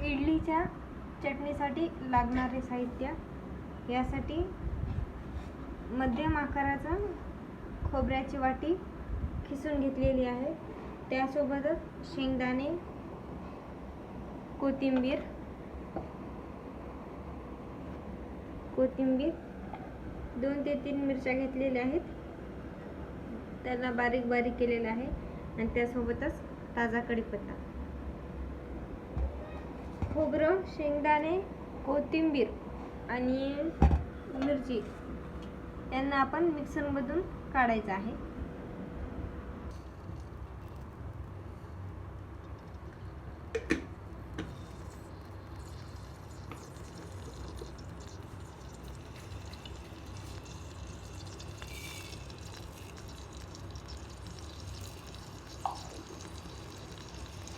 इडलीच्या चटणीसाठी लागणारे साहित्य. यासाठी मध्यम आकाराचा खोबऱ्याची वाटी खिसून घेतलेली आहे. त्यासोबतच शेंगदाणे, कोथिंबीर 2 ते 3 मिरच्या घेतलेल्या आहेत, त्याला बारीक बारीक केलेलं आहे. आणि त्यासोबतच ताजा कढीपत्ता. खोबरं, शेंगदाणे, कोथिंबीर आणि मिरची यांना आपण मिक्सरमधून काढायचं आहे.